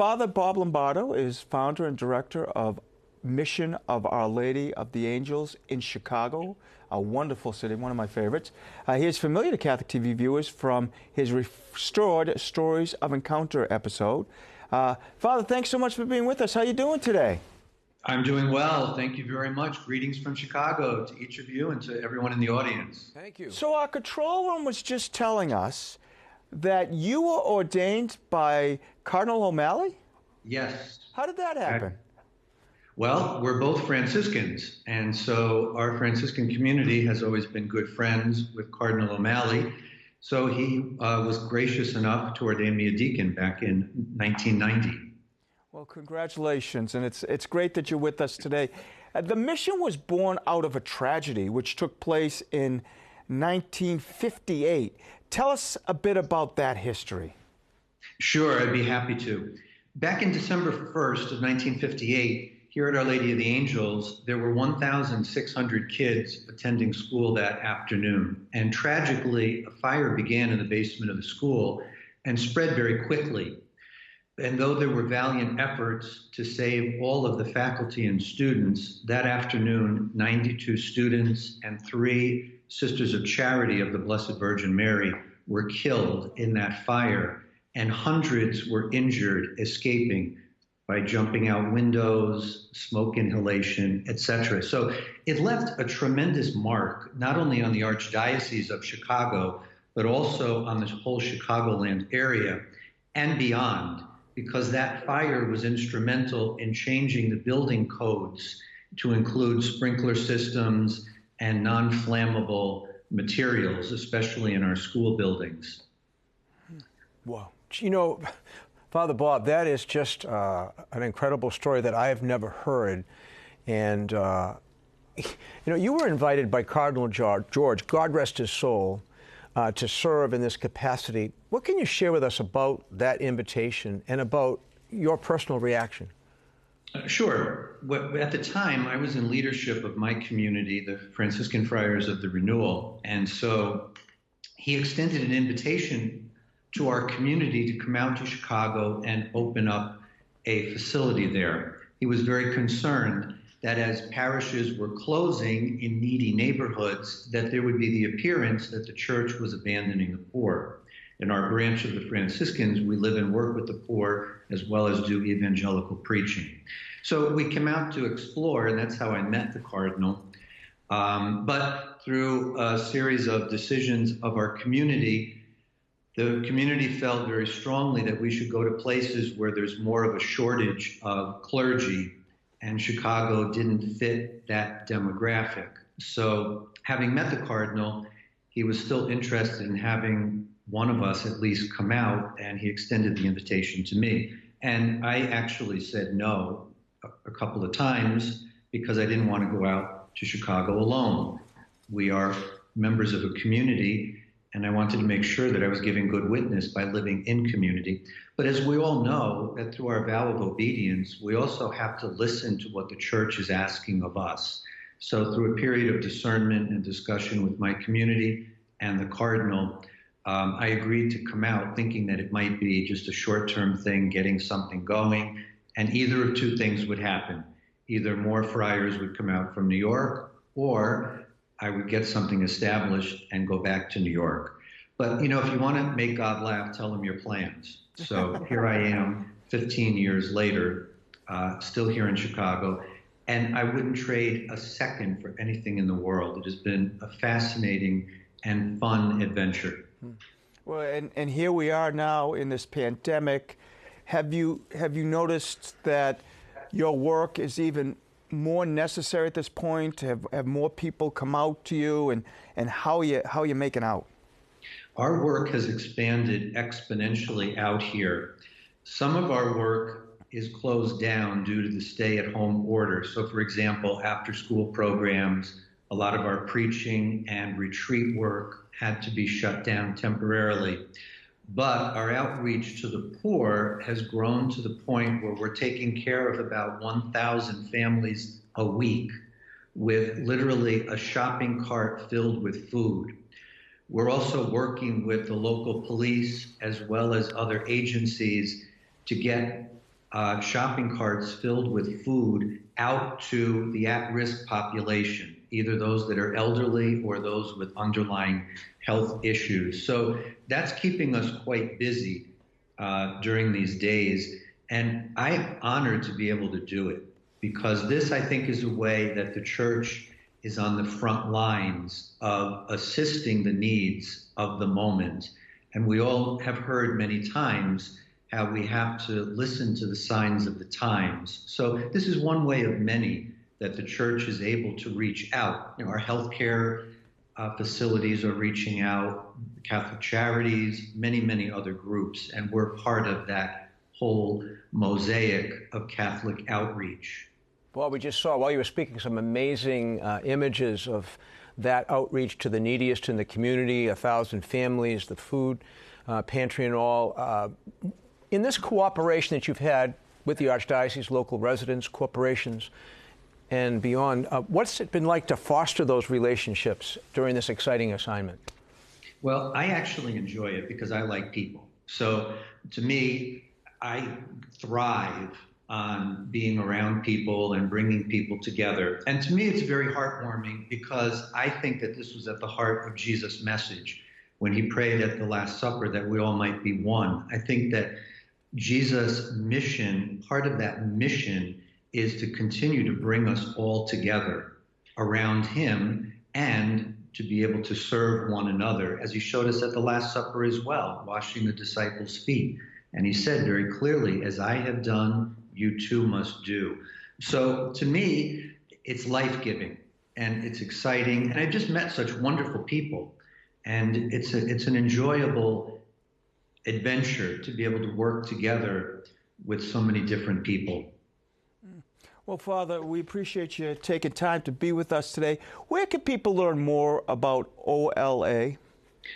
Father Bob Lomardo is founder and director of Mission of Our Lady of the Angels in Chicago, a wonderful city, one of my favorites. He is familiar to Catholic TV viewers from his restored Stories of Encounter episode. Father, thanks so much for being with us. How are you doing today? I'm doing well. Thank you very much. Greetings from Chicago to each of you and to everyone in the audience. Thank you. So our control room was just telling us that you were ordained by Cardinal O'Malley? Yes. How did that happen? Well, we're both Franciscans, and so our Franciscan community has always been good friends with Cardinal O'Malley. So he was gracious enough to ordain me a deacon back in 1990. Well, congratulations, and it's great that you're with us today. The mission was born out of a tragedy which took place in 1958. Tell us a bit about that history. Sure, I'd be happy to. Back in December 1st of 1958, here at Our Lady of the Angels, there were 1,600 kids attending school that afternoon. And tragically, a fire began in the basement of the school and spread very quickly. And though there were valiant efforts to save all of the faculty and students, that afternoon, 92 students and 3 Sisters of Charity of the Blessed Virgin Mary were killed in that fire, and hundreds were injured escaping by jumping out windows, smoke inhalation, etc. So it left a tremendous mark, not only on the Archdiocese of Chicago, but also on this whole Chicagoland area and beyond, because that fire was instrumental in changing the building codes to include sprinkler systems and non-flammable materials, especially in our school buildings. Wow. You know, Father Bob, that is just an incredible story that I have never heard. And, you know, you were invited by Cardinal George, God rest his soul, to serve in this capacity. What can you share with us about that invitation and about your personal reaction? Sure. At the time, I was in leadership of my community, the Franciscan Friars of the Renewal, and so he extended an invitation to our community to come out to Chicago and open up a facility there. He was very concerned that as parishes were closing in needy neighborhoods, that there would be the appearance that the church was abandoning the poor. In our branch of the Franciscans, we live and work with the poor as well as do evangelical preaching. So we came out to explore, and that's how I met the Cardinal. But through a series of decisions of our community, the community felt very strongly that we should go to places where there's more of a shortage of clergy, and Chicago didn't fit that demographic. So having met the Cardinal, he was still interested in having one of us at least come out, and he extended the invitation to me. And I actually said no a couple of times because I didn't want to go out to Chicago alone. We are members of a community, and I wanted to make sure that I was giving good witness by living in community. But as we all know, that through our vow of obedience, we also have to listen to what the church is asking of us. So through a period of discernment and discussion with my community and the Cardinal, I agreed to come out thinking that it might be just a short-term thing, getting something going, and either of two things would happen. Either more friars would come out from New York, or I would get something established and go back to New York. But, you know, if you want to make God laugh, tell him your plans. So here I am, 15 years later, still here in Chicago, and I wouldn't trade a second for anything in the world. It has been a fascinating and fun adventure. Well, and here we are now in this pandemic. Have you noticed that your work is even more necessary at this point? Have more people come out to you, and how you making out? Our work has expanded exponentially out here. Some of our work is closed down due to the stay-at-home order. So, for example, after-school programs, a lot of our preaching and retreat work had to be shut down temporarily. But our outreach to the poor has grown to the point where we're taking care of about 1,000 families a week with literally a shopping cart filled with food. We're also working with the local police as well as other agencies to get shopping carts filled with food out to the at-risk population, either those that are elderly or those with underlying health issues. So that's keeping us quite busy during these days. And I'm honored to be able to do it, because this, I think, is a way that the church is on the front lines of assisting the needs of the moment. And we all have heard many times how we have to listen to the signs of the times. So this is one way of many that the church is able to reach out. Our healthcare facilities are reaching out, Catholic Charities, many, many other groups, and we're part of that whole mosaic of Catholic outreach. Well, we just saw, while you were speaking, some amazing images of that outreach to the neediest in the community, 1,000 families, the food pantry and all. In this cooperation that you've had with the Archdiocese, local residents, corporations, and beyond, what's it been like to foster those relationships during this exciting assignment? Well, I actually enjoy it because I like people. So to me, I thrive on being around people and bringing people together. And to me, it's very heartwarming because I think that this was at the heart of Jesus' message when he prayed at the Last Supper that we all might be one. I think that Jesus' mission, part of that mission, is to continue to bring us all together around him and to be able to serve one another, as he showed us at the Last Supper as well, washing the disciples' feet. And he said very clearly, as I have done, you too must do. So to me, it's life-giving and it's exciting. And I've just met such wonderful people. And it's an enjoyable adventure to be able to work together with so many different people. Well, Father, we appreciate you taking time to be with us today. Where can people learn more about OLA?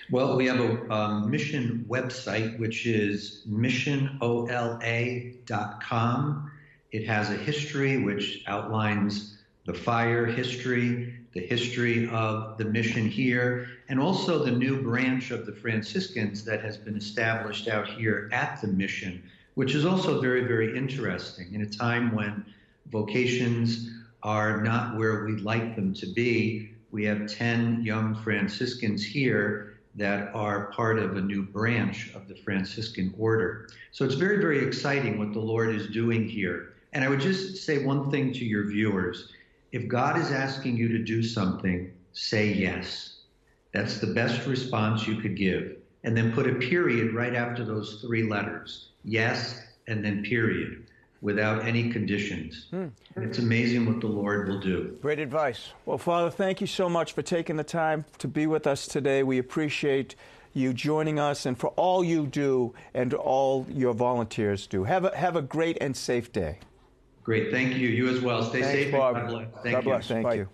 Well, we have a mission website, which is missionola.com. It has a history which outlines the fire history, the history of the mission here, and also the new branch of the Franciscans that has been established out here at the mission, which is also very, very interesting in a time when vocations are not where we'd like them to be. We have 10 young Franciscans here that are part of a new branch of the Franciscan order. So it's very, very exciting what the Lord is doing here. And I would just say one thing to your viewers. If God is asking you to do something, say yes. That's the best response you could give. And then put a period right after those 3 letters. Yes, and then period, without any conditions. It's amazing what the Lord will do. Great advice. Well, Father, thank you so much for taking the time to be with us today. We appreciate you joining us and for all you do and all your volunteers do. Have a great and safe day. Great. Thank you. You as well. Stay Thanks, safe. Bob. And God bless. God bless. Thank you.